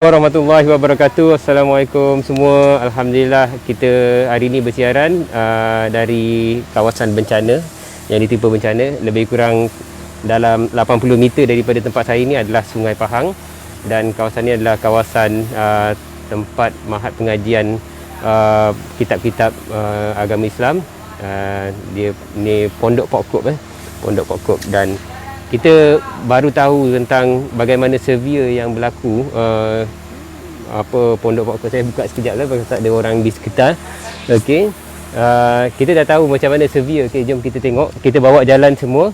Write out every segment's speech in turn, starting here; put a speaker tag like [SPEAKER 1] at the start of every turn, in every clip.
[SPEAKER 1] Warahmatullahi wabarakatuh. Assalamualaikum semua. Alhamdulillah kita hari ini bersiaran dari kawasan bencana yang ditimpa bencana. Lebih kurang dalam 80 meter daripada tempat saya ini adalah Sungai Pahang, dan kawasan ini adalah kawasan tempat mahat pengajian kitab-kitab agama Islam. Dia ni Pondok Pokok, dan kita baru tahu tentang bagaimana severe yang berlaku Pondok Pokok. Saya buka sekejap lah pasal tak ada orang di sekitar. Okey. Kita dah tahu macam mana severe. Okey, jom kita tengok. Kita bawa jalan semua.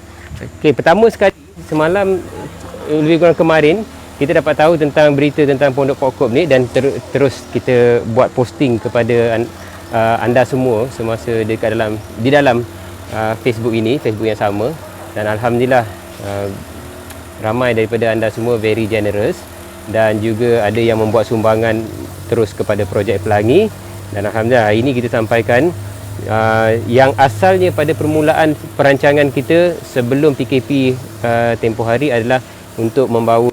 [SPEAKER 1] Okey, pertama sekali semalam, lebih kurang kemarin, kita dapat tahu tentang berita tentang Pondok Pokok ni, dan terus kita buat posting kepada anda semua semasa di dalam Facebook ini, Facebook yang sama. Dan alhamdulillah ramai daripada anda semua very generous, dan juga ada yang membuat sumbangan terus kepada projek Pelangi. Dan alhamdulillah hari ini kita sampaikan yang asalnya pada permulaan perancangan kita sebelum PKP tempoh hari adalah untuk membawa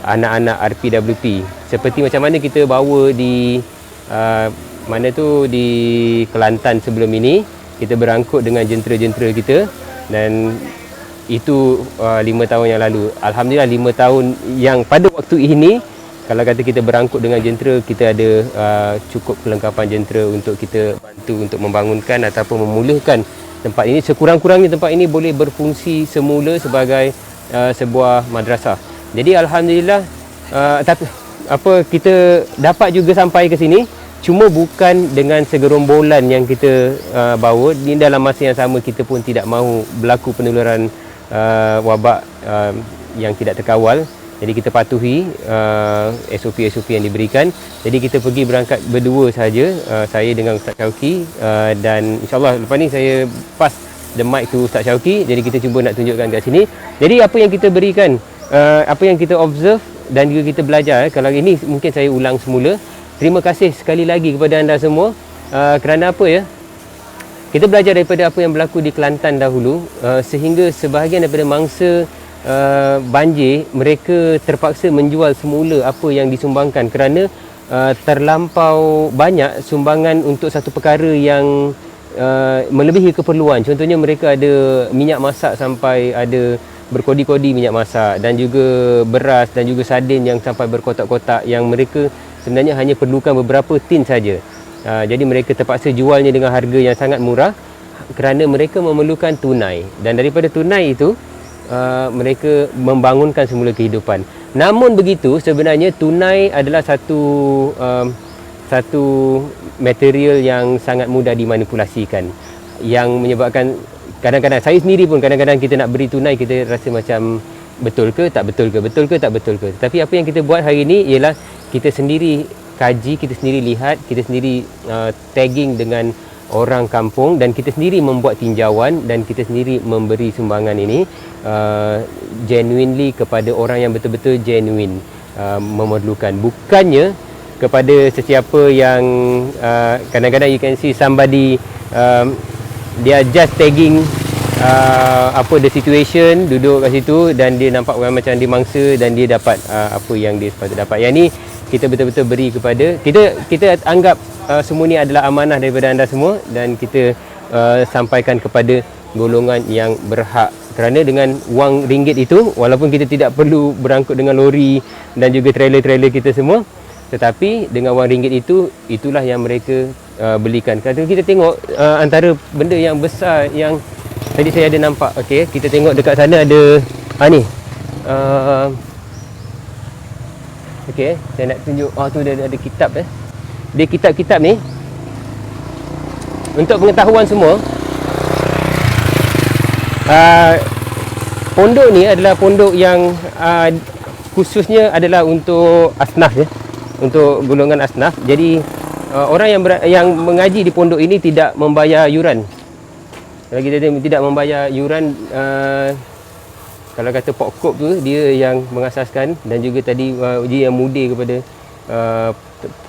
[SPEAKER 1] anak-anak RPWP seperti macam mana kita bawa di di Kelantan sebelum ini. Kita berangkut dengan jentera-jentera kita, dan itu 5 tahun yang lalu. Alhamdulillah 5 tahun yang pada waktu ini, kalau kata kita berangkut dengan jentera, kita ada cukup kelengkapan jentera untuk kita bantu untuk membangunkan ataupun memulihkan tempat ini. Sekurang-kurangnya tempat ini boleh berfungsi semula sebagai sebuah madrasah. Jadi alhamdulillah kita dapat juga sampai ke sini, cuma bukan dengan segerombolan yang kita bawa. Di dalam masa yang sama kita pun tidak mahu berlaku penularan wabak yang tidak terkawal. Jadi kita patuhi SOP-SOP yang diberikan. Jadi kita berangkat berdua saja, saya dengan Ustaz Syauqi, dan insyaAllah lepas ni saya pass the mic to Ustaz Syauqi. Jadi kita cuba nak tunjukkan kat sini. Jadi apa yang kita berikan, apa yang kita observe dan juga kita belajar, kalau ini mungkin saya ulang semula. Terima kasih sekali lagi kepada anda semua. Kerana apa ya, kita belajar daripada apa yang berlaku di Kelantan dahulu, sehingga sebahagian daripada mangsa banjir, mereka terpaksa menjual semula apa yang disumbangkan kerana terlampau banyak sumbangan untuk satu perkara yang melebihi keperluan. Contohnya mereka ada minyak masak sampai ada berkodi-kodi minyak masak, dan juga beras dan juga sardin yang sampai berkotak-kotak, yang mereka sebenarnya hanya perlukan beberapa tin saja. Jadi mereka terpaksa jualnya dengan harga yang sangat murah kerana mereka memerlukan tunai, dan daripada tunai itu mereka membangunkan semula kehidupan. Namun begitu, sebenarnya tunai adalah satu material yang sangat mudah dimanipulasikan, yang menyebabkan kadang-kadang saya sendiri pun kadang-kadang kita nak beri tunai, kita rasa macam betul ke tak betul ke, betul ke tak betul ke. Tapi apa yang kita buat hari ini ialah kita sendiri kaji, kita sendiri lihat, kita sendiri tagging dengan orang kampung, dan kita sendiri membuat tinjauan, dan kita sendiri memberi sumbangan ini genuinely kepada orang yang betul-betul genuine memerlukan. Bukannya kepada sesiapa yang kadang-kadang you can see somebody dia just tagging the situation, duduk kat situ dan dia nampak macam dia mangsa dan dia dapat apa yang dia sepatutnya dapat. Yang ni kita betul-betul beri kepada kita anggap semua ni adalah amanah daripada anda semua, dan kita sampaikan kepada golongan yang berhak. Kerana dengan wang ringgit itu, walaupun kita tidak perlu berangkut dengan lori dan juga trailer-trailer kita semua, tetapi dengan wang ringgit itu, itulah yang mereka belikan. Kalau kita tengok antara benda yang besar yang tadi saya ada nampak, okey, kita tengok dekat sana ada ni okey, saya nak tunjuk. Tu ada kitab Dia kitab-kitab ni untuk pengetahuan semua. Pondok ni adalah pondok yang khususnya adalah untuk asnaf, untuk golongan asnaf. Jadi orang yang mengaji di pondok ini tidak membayar yuran. Kalau kita tidak membayar yuran, kalau kata pokok tu dia yang mengasaskan, dan juga tadi dia yang mudi kepada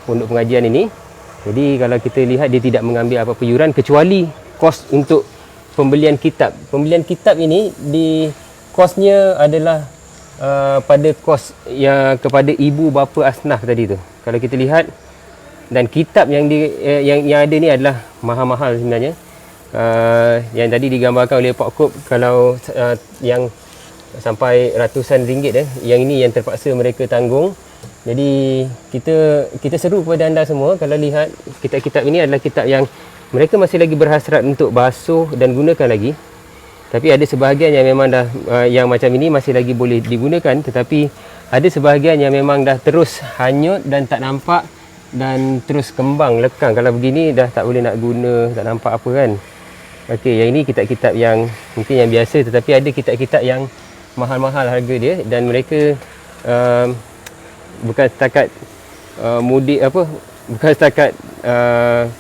[SPEAKER 1] pondok pengajian ini. Jadi kalau kita lihat, dia tidak mengambil apa-apa yuran kecuali kos untuk pembelian kitab. Pembelian kitab ini kosnya adalah pada kos yang kepada ibu bapa asnaf tadi tu. Kalau kita lihat, dan kitab yang yang ada ni adalah mahal-mahal sebenarnya. Yang tadi digambarkan oleh Pak Kop, kalau yang sampai ratusan ringgit yang ini yang terpaksa mereka tanggung. Jadi kita seru kepada anda semua, kalau lihat kitab-kitab ini adalah kitab yang mereka masih lagi berhasrat untuk basuh dan gunakan lagi. Tapi ada sebahagian yang memang dah yang macam ini masih lagi boleh digunakan, tetapi ada sebahagian yang memang dah terus hanyut dan tak nampak dan terus kembang lekang. Kalau begini dah tak boleh nak guna, tak nampak apa kan. Okey, yang ini kitab-kitab yang mungkin yang biasa, tetapi ada kitab-kitab yang mahal-mahal harga dia, dan mereka bukan setakat bukan setakat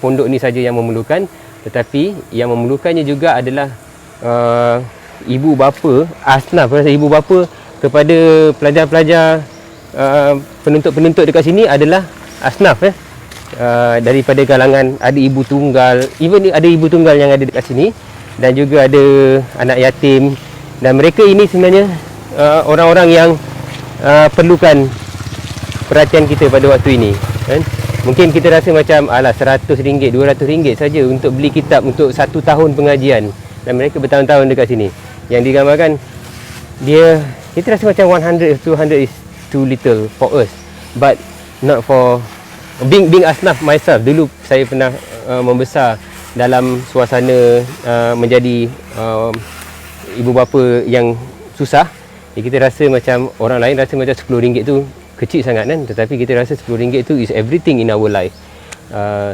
[SPEAKER 1] pondok ni saja yang memerlukan, tetapi yang memerlukannya juga adalah ibu bapa asnaf, ibu bapa kepada pelajar-pelajar penuntut-penuntut dekat sini adalah asnaf daripada kalangan ada ibu tunggal, even ada ibu tunggal yang ada dekat sini, dan juga ada anak yatim, dan mereka ini sebenarnya orang-orang yang perlukan perhatian kita pada waktu ini kan. Mungkin kita rasa macam alah RM100, RM200 saja untuk beli kitab untuk 1 tahun pengajian, dan mereka bertahun-tahun dekat sini. Yang digambarkan kita rasa macam 100, 200 is too little for us, but not for being asnaf myself. Dulu saya pernah membesar dalam suasana menjadi ibu bapa yang susah. Kita rasa macam orang lain rasa macam RM10 tu kecil sangat kan, tetapi kita rasa RM10 tu is everything in our life.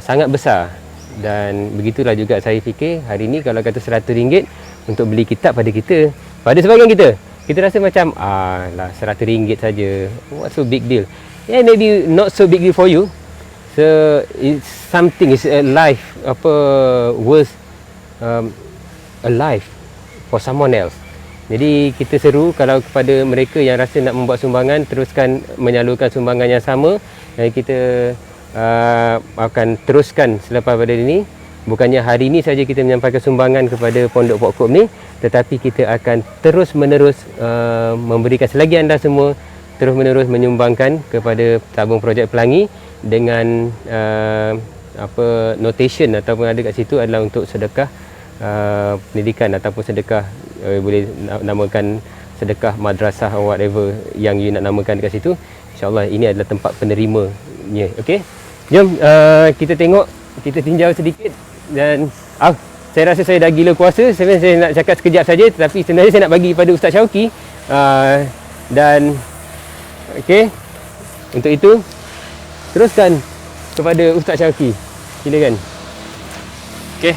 [SPEAKER 1] Sangat besar. Dan begitulah juga saya fikir hari ni, kalau kata RM100 untuk beli kitab pada kita, pada sebahagian kita rasa macam lah RM100 saja, what so big deal. Yeah, maybe not so big deal for you. So it's something, it's a life worth a life for someone else. Jadi kita seru kalau kepada mereka yang rasa nak membuat sumbangan, teruskan menyalurkan sumbangan yang sama, dan kita akan teruskan selepas pada ini. Bukannya hari ini saja kita menyampaikan sumbangan kepada Pondok Pok Kop ni, tetapi kita akan terus menerus memberikan, selagi anda semua terus menerus menyumbangkan kepada tabung projek Pelangi dengan notation ataupun ada kat situ adalah untuk sedekah pendidikan ataupun sedekah boleh namakan sedekah madrasah or whatever yang you nak namakan dekat situ. InsyaAllah ini adalah tempat penerimanya. Okey, jom kita tengok, kita tinjau sedikit. Dan saya rasa saya dah gila kuasa. Sebenarnya saya nak cakap sekejap saja, tetapi sebenarnya saya nak bagi kepada Ustaz Syauqi. Dan okey, untuk itu teruskan kepada Ustaz Syauqi. Silakan.
[SPEAKER 2] Okey.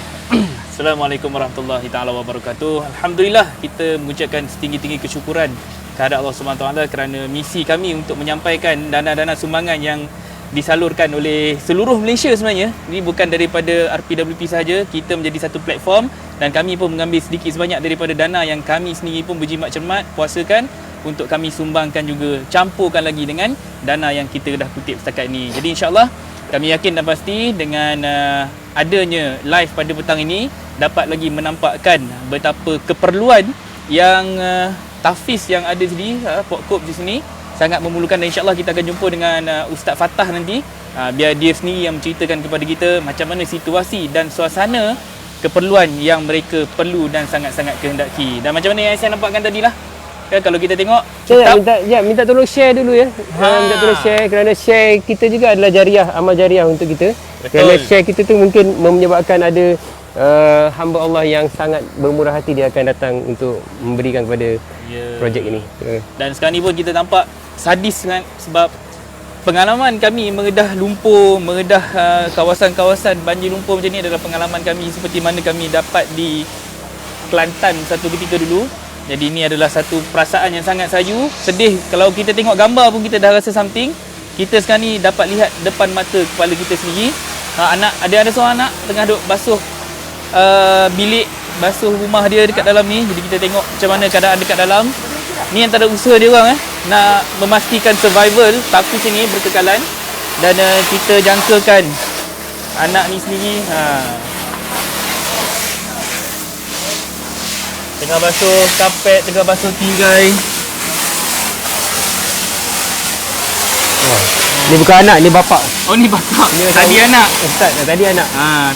[SPEAKER 2] Assalamualaikum warahmatullahi taala wabarakatuh. Alhamdulillah, kita mengucapkan setinggi-tinggi kesyukuran kepada Allah Subhanahu Wa Taala kerana misi kami untuk menyampaikan dana-dana sumbangan yang disalurkan oleh seluruh Malaysia sebenarnya. Ini bukan daripada RPWP sahaja, kita menjadi satu platform dan kami pun mengambil sedikit sebanyak daripada dana yang kami sendiri pun berjimat cermat puasakan untuk kami sumbangkan juga, campurkan lagi dengan dana yang kita dah kutip setakat ini. Jadi insya-Allah kami yakin dan pasti dengan adanya live pada petang ini dapat lagi menampakkan betapa keperluan yang tahfiz yang ada di Pok Kop di sini sangat memerlukan, dan insya-Allah kita akan jumpa dengan Ustaz Fatah nanti, biar dia sendiri yang menceritakan kepada kita macam mana situasi dan suasana keperluan yang mereka perlu dan sangat-sangat kehendaki. Dan macam mana yang saya nampakkan tadilah, kan kalau kita tengok
[SPEAKER 1] saya minta tolong share dulu ya. Minta tolong share, kerana share kita juga adalah jariah, amal jariah untuk kita. Betul. Kerana share kita tu mungkin menyebabkan ada hamba Allah yang sangat bermurah hati, dia akan datang untuk memberikan kepada projek ini.
[SPEAKER 2] Dan sekarang ni pun kita nampak sadis sangat sebab pengalaman kami mengedah lumpur, mengedah kawasan-kawasan banjir lumpur macam ni adalah pengalaman kami seperti mana kami dapat di Kelantan satu ketika dulu. Jadi ini adalah satu perasaan yang sangat sayu, sedih. Kalau kita tengok gambar pun kita dah rasa something. Kita sekarang ni dapat lihat depan mata kepala kita sendiri. Ada seorang anak tengah duk basuh bilik, basuh rumah dia dekat dalam ni. Jadi kita tengok macam mana keadaan dekat dalam. Ni antara usaha dia orang nak memastikan survival tapi sini berkekalan. Dan kita jangkakan anak ni sendiri tengah basuh kapet, tengah basuh tirai.
[SPEAKER 1] Ni bukan anak, ni bapak.
[SPEAKER 2] Oh ni bapak.
[SPEAKER 1] Ni
[SPEAKER 2] Tadi anak.
[SPEAKER 1] Ustaz tadi anak.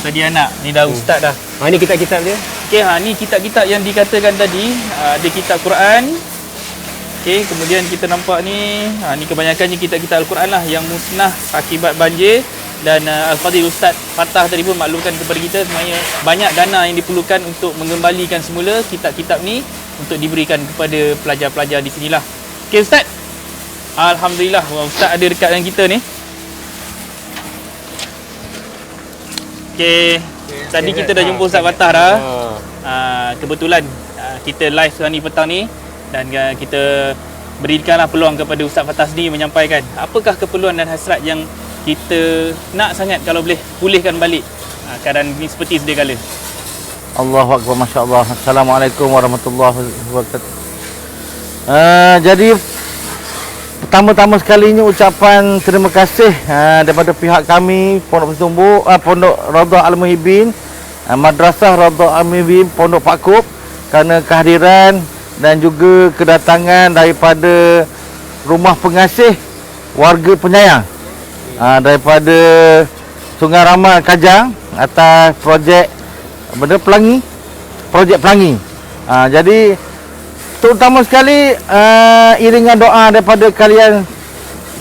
[SPEAKER 2] Tadi anak. Ni dah ustaz dah.
[SPEAKER 1] Ni kitab-kitab dia.
[SPEAKER 2] Okey, ni kitab-kitab yang dikatakan tadi. Ada kitab Quran. Okey, kemudian kita nampak ni, ni kebanyakannya kitab-kitab Al-Quran lah yang musnah akibat banjir. Dan Al-Fadhil Ustaz Fattah tadi pun maklumkan kepada kita sebenarnya banyak dana yang diperlukan untuk mengembalikan semula kitab-kitab ni untuk diberikan kepada pelajar-pelajar di sinilah. Okey Ustaz. Alhamdulillah, Ustaz ada dekat dengan kita ni. Okey, tadi kita dah jumpa Ustaz Fattah dah. Kebetulan kita live hari ni petang ni dan kita berikanlah peluang kepada Ustaz Fattah sendiri menyampaikan apakah keperluan dan hasrat yang kita nak sangat kalau boleh pulihkan balik keadaan ni seperti sedia kala.
[SPEAKER 3] Allahu Akbar, Masya Allah. Assalamualaikum warahmatullahi wabarakatuh. Jadi pertama-tama sekalinya ucapan terima kasih daripada pihak kami Pondok Bertumbuk, Pondok Raudhah Al-Muhibbin, Madrasah Raudhah Al-Muhibbin Pondok Pak Kop kerana kehadiran dan juga kedatangan daripada rumah pengasih warga penyayang daripada Sungai Ramal Kajang atas projek Pelangi, projek Pelangi. Jadi terutama sekali iringan doa daripada kalian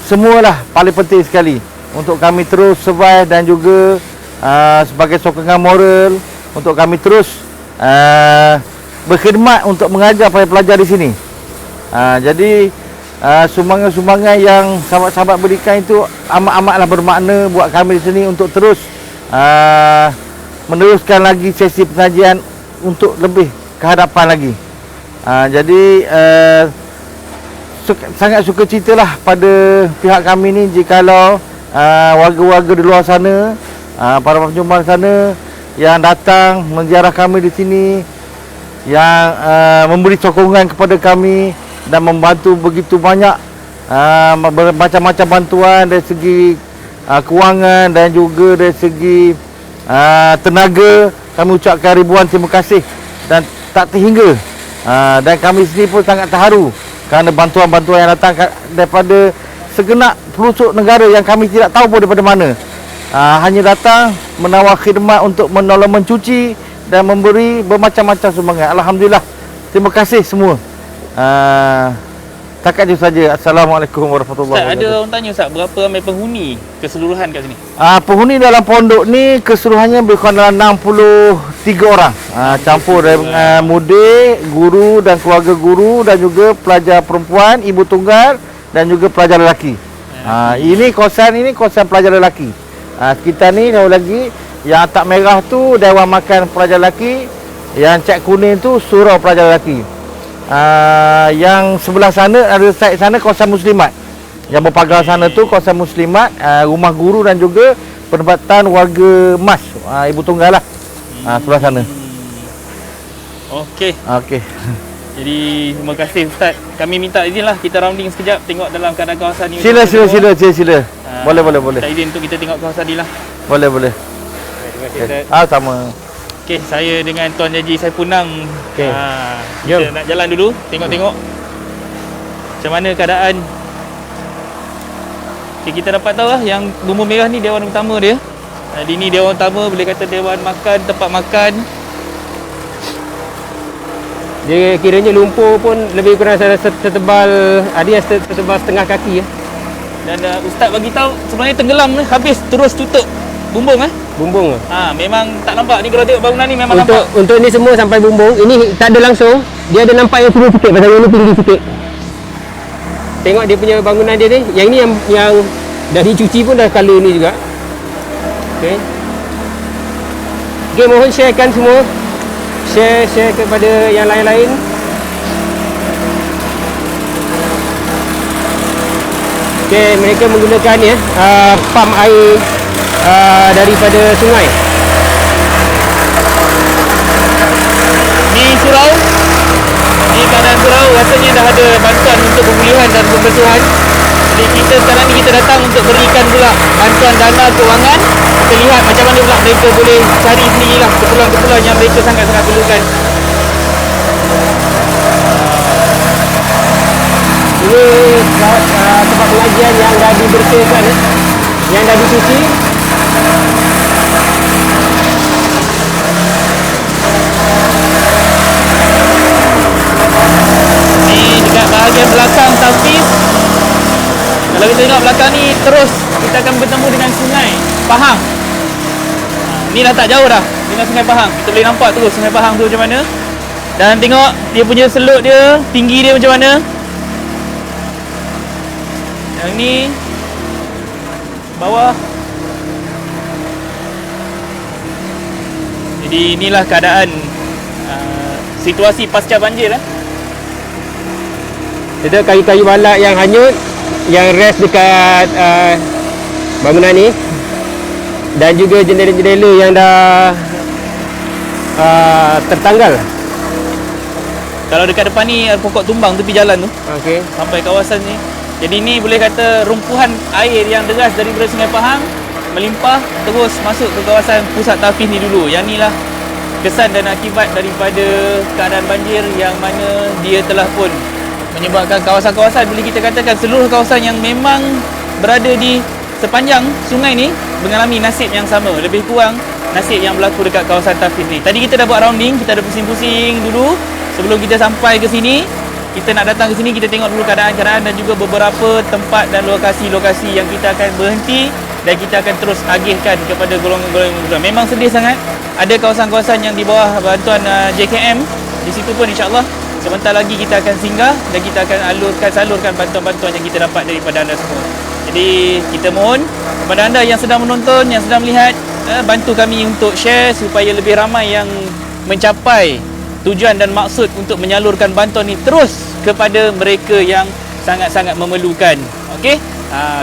[SPEAKER 3] semualah paling penting sekali untuk kami terus survive dan juga sebagai sokongan moral untuk kami terus berkhidmat untuk mengajar para pelajar di sini. Jadi sumbangan-sumbangan yang sahabat-sahabat berikan itu amat-amatlah bermakna buat kami di sini untuk terus meneruskan lagi sesi pengajian untuk lebih ke hadapan lagi. Jadi sangat suka ceritalah pada pihak kami ni jikalau warga-warga di luar sana, para penyumbang sana yang datang menziarah kami di sini, yang memberi sokongan kepada kami dan membantu begitu banyak macam-macam bantuan dari segi kewangan dan juga dari segi tenaga. Kami ucapkan ribuan terima kasih dan tak terhingga. Dan kami sendiri pun sangat terharu kerana bantuan-bantuan yang datang daripada segenap pelosok negara yang kami tidak tahu pun daripada mana. Hanya datang menawar khidmat untuk menolong mencuci dan memberi bermacam-macam sumbangan. Alhamdulillah. Terima kasih semua. Takat itu saja. Assalamualaikum warahmatullahi wabarakatuh.
[SPEAKER 2] Ada orang tanya Ustaz, berapa ramai penghuni keseluruhan kat sini?
[SPEAKER 3] Penghuni dalam pondok ni keseluruhannya lebih kurang dalam 63 orang. Campur dari murid, guru dan keluarga guru dan juga pelajar perempuan, ibu tunggal dan juga pelajar lelaki. Ini kawasan pelajar lelaki. Sekitar ni jauh lagi yang tak merah tu Dewan Makan Pelajar Lelaki, yang cat kuning tu Surau Pelajar Lelaki. Yang sebelah sana ada side sana kawasan muslimat. Yang berpagar sana tu kawasan muslimat, rumah guru dan juga penempatan warga mas, ibu tunggal lah. Sebelah sana.
[SPEAKER 2] Okey.
[SPEAKER 3] Okey.
[SPEAKER 2] Jadi terima kasih Ustaz. Kami minta izinlah kita rounding sekejap tengok dalam keadaan kawasan ni.
[SPEAKER 3] Sila. Boleh.
[SPEAKER 2] Tak izin untuk kita tengok kawasan ni lah.
[SPEAKER 3] Boleh.
[SPEAKER 2] Terima kasih Ustaz.
[SPEAKER 3] Sama.
[SPEAKER 2] Okey, saya dengan Tuan Haji Saipunang
[SPEAKER 1] Jom.
[SPEAKER 2] kita nak jalan dulu tengok-tengok macam mana keadaan. Okey, kita dapat tahu lah yang bumbu merah ni dewan utama dia. Di ni dewan utama, boleh kata dewan makan, tempat makan.
[SPEAKER 1] Dia kiranya lumpur pun lebih kurang setebal, ada yang setebal setengah kaki ya.
[SPEAKER 2] Dan Ustaz bagi tahu sebenarnya tenggelam ni habis terus tutup bumbung
[SPEAKER 1] Bumbung ke?
[SPEAKER 2] Memang tak nampak ni, kalau tengok bangunan ni memang nampak.
[SPEAKER 1] Untuk ni semua sampai bumbung, ini tak ada langsung. Dia ada nampak yang tinggi sikit, pasal ini tinggi sikit. Tengok dia punya bangunan dia ni. Yang ni yang dah dicuci pun dah colour ni juga. Okey. Okey, mohon sharekan semua. Share kepada yang lain-lain. Okey, mereka menggunakan ni pump air daripada sungai.
[SPEAKER 2] Ni surau. Ni keadaan surau, rasanya dah ada bantuan untuk pemulihan dan pembersihan. Jadi kita sekarang ni kita datang untuk berikan pula bantuan dana kewangan. Kita lihat macam mana pula mereka boleh cari sendirilah keperluan-keperluan yang mereka sangat-sangat perlukan.
[SPEAKER 1] Ini tempat pengajian yang dah dibersihkan, yang dah dicuci.
[SPEAKER 2] Ni dekat bahagian belakang Tafiz. Kalau kita tengok belakang ni, terus kita akan bertemu dengan sungai Pahang. Ni dah tak jauh dah dengan sungai Pahang. Kita boleh nampak terus sungai Pahang tu macam mana. Dan tengok dia punya selut dia, tinggi dia macam mana. Yang ni bawah. Jadi inilah keadaan situasi pasca banjir lah.
[SPEAKER 1] Itu kayu-kayu balak yang hanyut, yang rest dekat bangunan ni, dan juga jendela-jendela yang dah tertanggal.
[SPEAKER 2] Kalau dekat depan ni ada pokok tumbang tepi jalan tu
[SPEAKER 1] Okey.
[SPEAKER 2] sampai kawasan ni. Jadi ni boleh kata rumpuhan air yang deras daripada Sungai Pahang melimpah terus masuk ke kawasan pusat Tafiz ni dulu. Yang inilah kesan dan akibat daripada keadaan banjir yang mana dia telah pun menyebabkan kawasan-kawasan, boleh kita katakan seluruh kawasan yang memang berada di sepanjang sungai ni mengalami nasib yang sama, lebih kurang nasib yang berlaku dekat kawasan Tafiz ni. Tadi kita dah buat rounding, kita dah pusing-pusing dulu sebelum kita sampai ke sini. Kita nak datang ke sini, kita tengok dulu keadaan-keadaan dan juga beberapa tempat dan lokasi-lokasi yang kita akan berhenti dan kita akan terus agihkan kepada golongan-golongan yang memang sedih sangat. Ada kawasan-kawasan yang di bawah bantuan JKM. Di situ pun insya-Allah sebentar lagi kita akan singgah dan kita akan salurkan bantuan-bantuan yang kita dapat daripada anda semua. Jadi kita mohon kepada anda yang sedang menonton, yang sedang melihat, bantu kami untuk share supaya lebih ramai yang mencapai tujuan dan maksud untuk menyalurkan bantuan ni terus kepada mereka yang sangat-sangat memerlukan. Okey?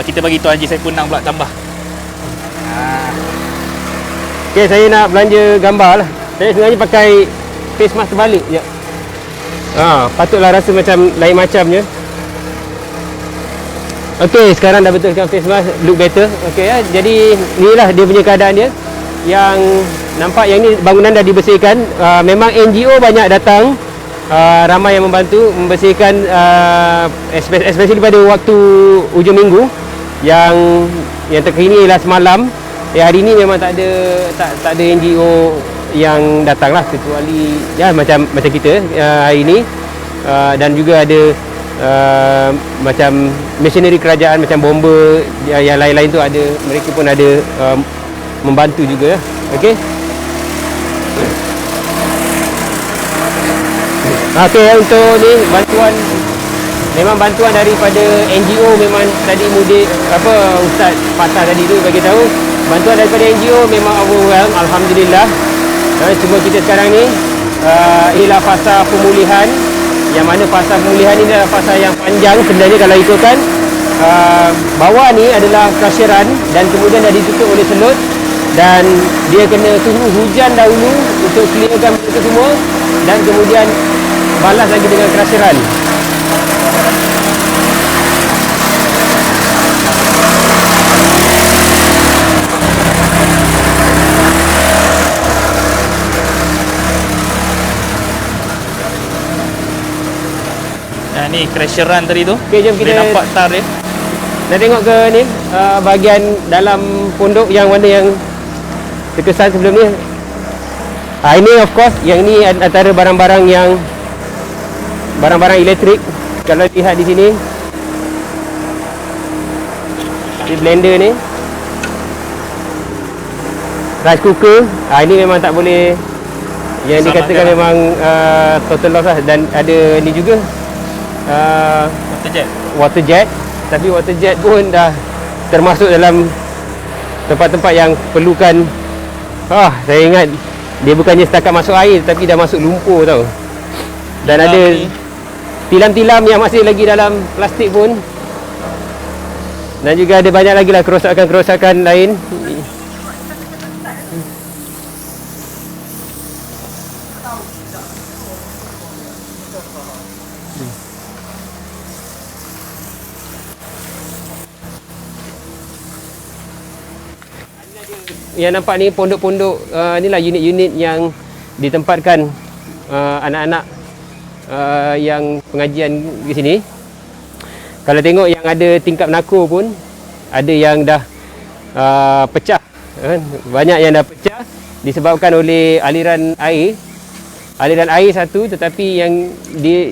[SPEAKER 2] Kita bagi Tuan Haji Saipunang pula tambah.
[SPEAKER 1] Okey, saya nak belanja gambar lah. Saya sebenarnya pakai face mask terbalik je. Patutlah rasa macam lain macamnya. Okey, sekarang dah betulkan face mask, look better. Okey ya. Jadi inilah dia punya keadaan dia. Yang nampak yang ni bangunan dah dibersihkan. Memang NGO banyak datang, ramai yang membantu membersihkan, especially pada waktu hujung minggu yang terkini ialah semalam. Hari ni memang tak ada NGO yang datang lah, kecuali ya macam kita hari ni, dan juga ada macam machinery kerajaan macam bomba yang lain-lain tu ada, mereka pun ada membantu juga. Okey. Okey, untuk ni bantuan, memang bantuan daripada NGO. Memang tadi mudik Ustaz Fatah tadi tu bagi tahu bantuan daripada NGO memang overwhelm, alhamdulillah. Cuma kita sekarang ni ialah fasa pemulihan, yang mana fasa pemulihan ni adalah fasa yang panjang sebenarnya kalau ikutkan. Bawah ni adalah krasheran dan kemudian dah ditutup oleh selut, dan dia kena tunggu hujan dahulu untuk clearkan itu semua, dan kemudian balas lagi dengan krasheran.
[SPEAKER 2] Ni crasheran tadi tu.
[SPEAKER 1] Okey, jom kita
[SPEAKER 2] nampak tar dia.
[SPEAKER 1] Dah tengok ke ni bahagian dalam pondok yang mana yang terkesan sebelum ni. Ini of course, yang ni antara barang-barang elektrik. Kalau lihat di sini, di blender ni, rice cooker. Ini memang tak boleh, yang dikatakan memang total loss lah. Dan ada ni juga water jet. Tapi water jet pun dah termasuk dalam tempat-tempat yang perlukan. Saya ingat dia bukannya setakat masuk air, tapi dah masuk lumpur tau. Dan ada tilam-tilam yang masih lagi dalam plastik pun. Dan juga ada banyak lagi lah kerosakan-kerosakan lain. Yang nampak ni pondok-pondok, inilah unit-unit yang ditempatkan anak-anak yang pengajian di sini. Kalau tengok yang ada tingkap nakor pun ada yang dah pecah kan? Banyak yang dah pecah disebabkan oleh aliran air satu, tetapi yang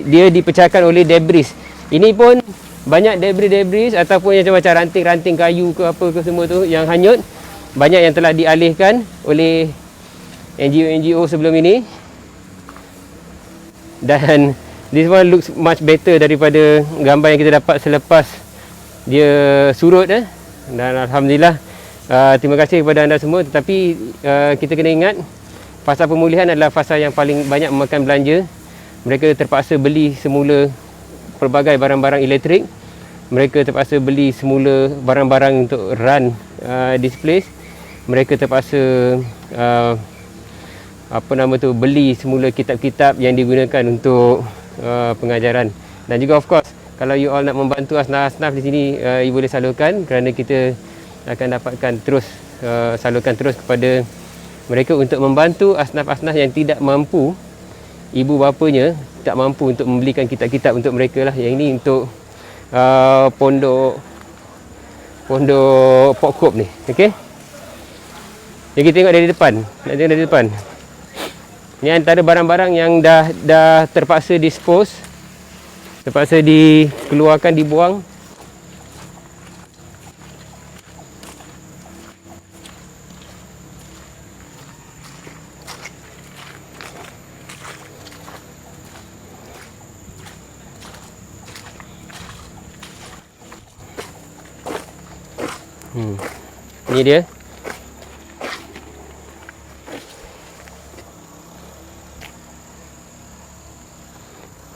[SPEAKER 1] dia dipecahkan oleh debris. Ini pun banyak debris ataupun yang macam ranting-ranting kayu ke apa ke semua tu yang hanyut, banyak yang telah dialihkan oleh NGO sebelum ini. Dan this one looks much better daripada gambar yang kita dapat selepas dia surut Dan alhamdulillah, terima kasih kepada anda semua. Tetapi kita kena ingat, fasa pemulihan adalah fasa yang paling banyak memakan belanja. Mereka terpaksa beli semula pelbagai barang-barang elektrik. Mereka terpaksa beli semula barang-barang untuk run displays. Mereka terpaksa beli semula kitab-kitab yang digunakan untuk pengajaran. Dan juga of course, kalau you all nak membantu asnaf-asnaf di sini, you boleh salurkan, kerana kita akan dapatkan terus salurkan terus kepada mereka untuk membantu asnaf-asnaf yang tidak mampu, ibu bapanya tak mampu untuk membelikan kitab-kitab untuk mereka lah. Yang ini untuk pondok Pokop ni. Okey. Jadi kita tengok dari depan. Nak tengok dari depan. Ini antara barang-barang yang dah terpaksa dispose, terpaksa dikeluarkan, dibuang. Ini dia.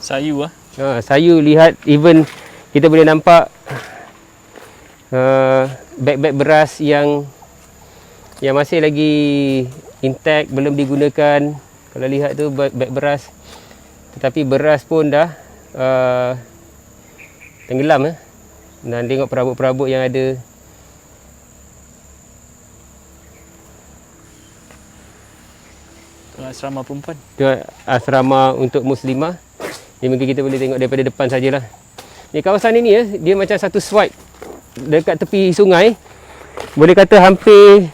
[SPEAKER 2] Sayu
[SPEAKER 1] Sayu, lihat, even kita boleh nampak beg-beg beras yang masih lagi intact, belum digunakan. Kalau lihat tu beg beras, tetapi beras pun dah tenggelam. Dan tengok perabot-perabot yang ada.
[SPEAKER 2] Asrama perempuan.
[SPEAKER 1] Itu asrama untuk muslimah. Ini mungkin kita boleh tengok daripada depan sajalah. Ni kawasan ini dia macam satu swipe dekat tepi sungai. Boleh kata hampir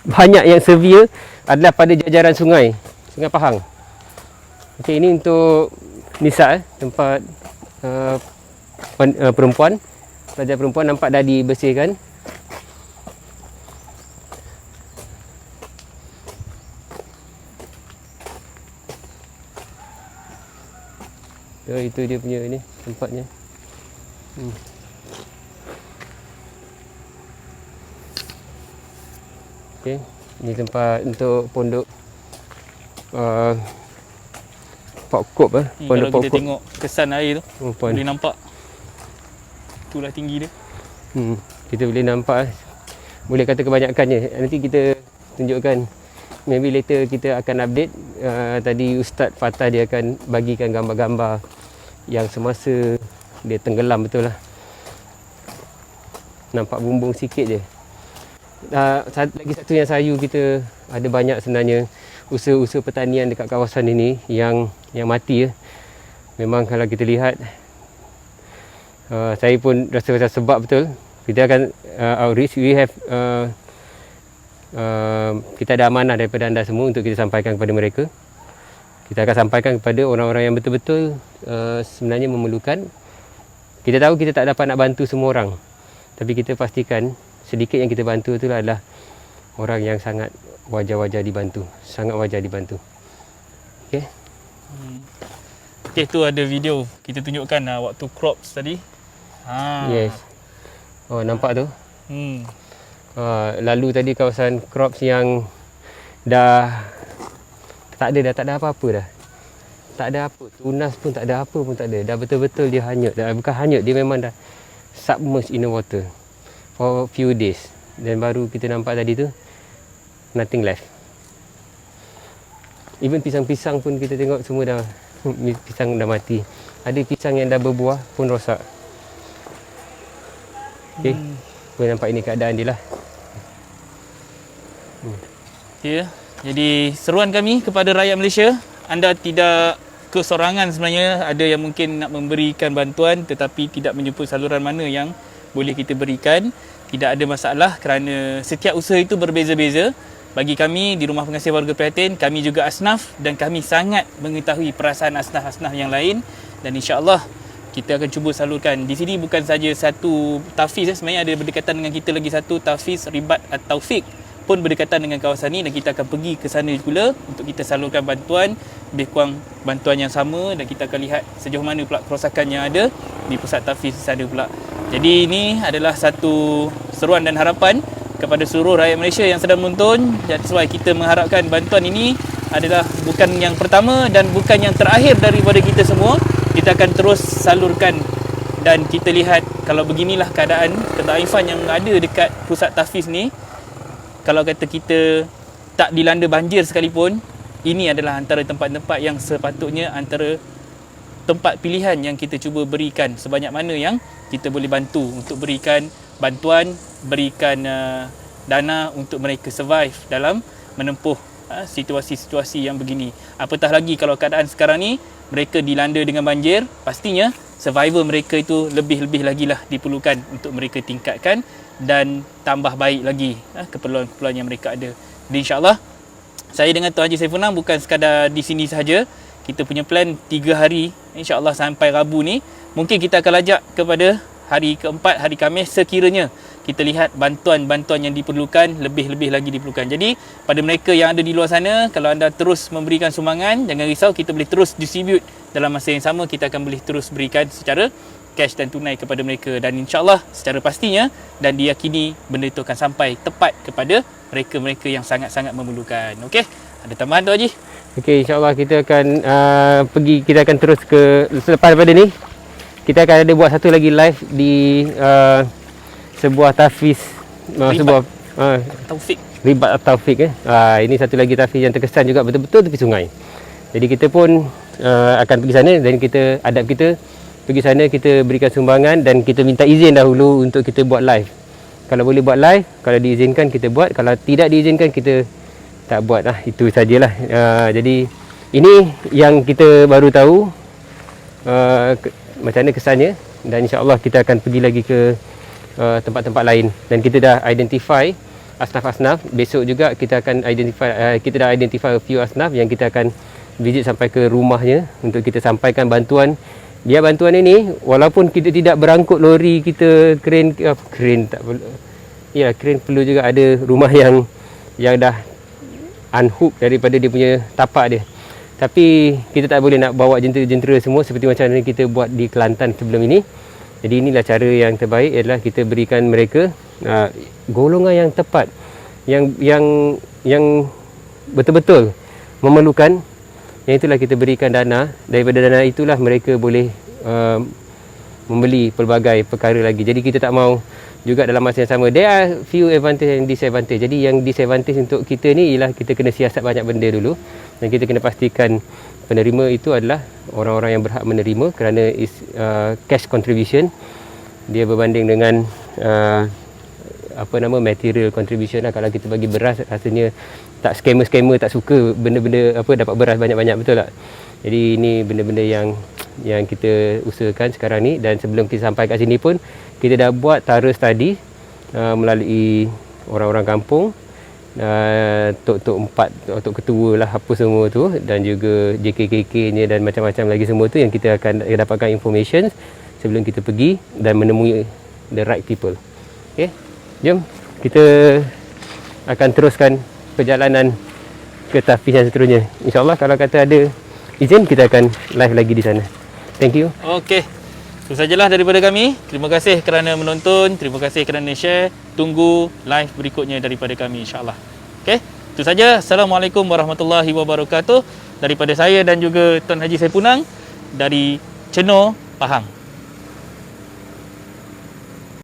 [SPEAKER 1] banyak yang severe adalah pada jajaran Sungai Pahang. Okey, ini untuk Nisa, tempat perempuan, pelajar perempuan, nampak dah dibersihkan. Itu dia punya ni tempatnya. Okey, ini tempat untuk pondok Pokop
[SPEAKER 2] Kalau kita tengok kesan air tu, boleh nampak itulah tinggi dia.
[SPEAKER 1] Kita boleh nampak, boleh kata kebanyakannya. Nanti kita tunjukkan, maybe later kita akan update. Tadi Ustaz Fatah dia akan bagikan gambar-gambar yang semasa dia tenggelam betul lah. Nampak bumbung sikit je. Lagi satu yang sayu, kita ada banyak sebenarnya usaha-usaha pertanian dekat kawasan ini yang mati. Memang kalau kita lihat, saya pun rasa macam sebab betul. Kita akan outreach, we have kita ada amanah daripada anda semua untuk kita sampaikan kepada mereka. Kita akan sampaikan kepada orang-orang yang betul-betul sebenarnya memerlukan. Kita tahu kita tak dapat nak bantu semua orang, tapi kita pastikan sedikit yang kita bantu itu adalah orang yang sangat wajar dibantu, sangat wajar dibantu. Okey.
[SPEAKER 2] Okey, tu ada video kita tunjukkan waktu crops tadi.
[SPEAKER 1] Yes. Oh, nampak tu? Lalu tadi kawasan crops yang dah tak ada apa-apa dah. Tak ada apa, tunas pun tak ada, apa pun tak ada. Dah betul-betul dia hanyut. Bukan hanyut, dia memang dah submerged in the water for few days. Dan baru kita nampak tadi tu, nothing left. Even pisang-pisang pun kita tengok semua dah, pisang dah mati. Ada pisang yang dah berbuah pun rosak. Okey, boleh nampak ini keadaan dia lah.
[SPEAKER 2] Ya, jadi seruan kami kepada rakyat Malaysia, anda tidak kesorangan sebenarnya. Ada yang mungkin nak memberikan bantuan tetapi tidak menjemput saluran mana yang boleh kita berikan. Tidak ada masalah kerana setiap usaha itu berbeza-beza. Bagi kami di Rumah Pengasih Warga Prihatin, kami juga asnaf dan kami sangat mengetahui perasaan asnaf-asnaf yang lain, dan insya-Allah kita akan cuba salurkan. Di sini bukan saja satu Tafiz, sebenarnya ada berdekatan dengan kita lagi satu Tafiz Ribat At-Taufiq pun berdekatan dengan kawasan ni, dan kita akan pergi ke sana pula untuk kita salurkan bantuan, lebih kurang bantuan yang sama, dan kita akan lihat sejauh mana pula kerosakan yang ada di pusat Tafiz di sana pula. Jadi ini adalah satu seruan dan harapan kepada seluruh rakyat Malaysia yang sedang menonton. That's why kita mengharapkan bantuan ini adalah bukan yang pertama dan bukan yang terakhir daripada kita semua. Kita akan terus salurkan, dan kita lihat kalau beginilah keadaan kedaifan yang ada dekat pusat Tafiz ni. Kalau kata kita tak dilanda banjir sekalipun, ini adalah antara tempat-tempat yang sepatutnya antara tempat pilihan yang kita cuba berikan sebanyak mana yang kita boleh bantu untuk berikan bantuan, berikan dana untuk mereka survive dalam menempuh situasi-situasi yang begini. Apatah lagi kalau keadaan sekarang ni mereka dilanda dengan banjir, pastinya survival mereka itu lebih-lebih lagi lah diperlukan untuk mereka tingkatkan dan tambah baik lagi keperluan-keperluan yang mereka ada. Jadi insya-Allah saya dengan Tuan Haji Saifunang bukan sekadar di sini sahaja. Kita punya plan 3 hari insya-Allah sampai Rabu ni. Mungkin kita akan lajak kepada hari keempat, hari Khamis, sekiranya kita lihat bantuan-bantuan yang diperlukan lebih-lebih lagi diperlukan. Jadi pada mereka yang ada di luar sana, kalau anda terus memberikan sumbangan, jangan risau, kita boleh terus distribute dalam masa yang sama. Kita akan boleh terus berikan secara cash dan tunai kepada mereka, dan insya-Allah secara pastinya dan diyakini benda itu akan sampai tepat kepada mereka-mereka yang sangat-sangat memerlukan. Okey, ada tambahan tu Haji?
[SPEAKER 1] Okey, insya-Allah kita akan kita akan terus ke selepas daripada ni. Kita akan ada buat satu lagi live di sebuah Tafiz, sebuah
[SPEAKER 2] Taufik.
[SPEAKER 1] Ribat At-Taufiq ini satu lagi Tafiz yang terkesan juga betul-betul tepi sungai. Jadi kita pun akan pergi sana, dan kita pergi sana, kita berikan sumbangan dan kita minta izin dahulu untuk kita buat live. Kalau boleh buat live, kalau diizinkan kita buat, kalau tidak diizinkan kita tak buat lah. Itu sajalah. Jadi ini yang kita baru tahu macam mana kesannya, dan insya-Allah kita akan pergi lagi ke tempat-tempat lain, dan kita dah identify asnaf-asnaf. Besok juga kita akan kita dah identify a few asnaf yang kita akan visit sampai ke rumahnya untuk kita sampaikan bantuan. Dia bantuan ini walaupun kita tidak berangkut lori kita, kren tak perlu. Ya, kren perlu juga, ada rumah yang dah unhook daripada dia punya tapak dia. Tapi kita tak boleh nak bawa jentera-jentera semua seperti macam mana kita buat di Kelantan sebelum ini. Jadi inilah cara yang terbaik, adalah kita berikan mereka golongan yang tepat, yang betul-betul memerlukan. Yang itulah kita berikan dana. Daripada dana itulah mereka boleh membeli pelbagai perkara lagi. Jadi kita tak mau juga dalam masa yang sama. There are few advantage and disadvantage. Jadi yang disadvantage untuk kita ni ialah kita kena siasat banyak benda dulu, dan kita kena pastikan penerima itu adalah orang-orang yang berhak menerima, kerana is cash contribution. Dia berbanding dengan material contribution lah. Kalau kita bagi beras, rasanya tak scammer tak suka benda-benda dapat beras banyak-banyak, betul tak? Jadi ini benda-benda yang kita usahakan sekarang ni, dan sebelum kita sampai kat sini pun kita dah buat thorough study melalui orang-orang kampung, tok ketua lah, apa semua tu, dan juga JKKK-nya dan macam-macam lagi semua tu, yang kita akan dapatkan information sebelum kita pergi dan menemui the right people. Okay, jom kita akan teruskan perjalanan ke Tafiz yang seterusnya. InsyaAllah kalau kata ada izin, kita akan live lagi di sana. Thank you.
[SPEAKER 2] Okey, itu sajalah daripada kami. Terima kasih kerana menonton, terima kasih kerana share. Tunggu live berikutnya daripada kami, insyaAllah. Okey, itu saja. Assalamualaikum warahmatullahi wabarakatuh. Daripada saya dan juga Tuan Haji Saifunang dari Cenor, Pahang.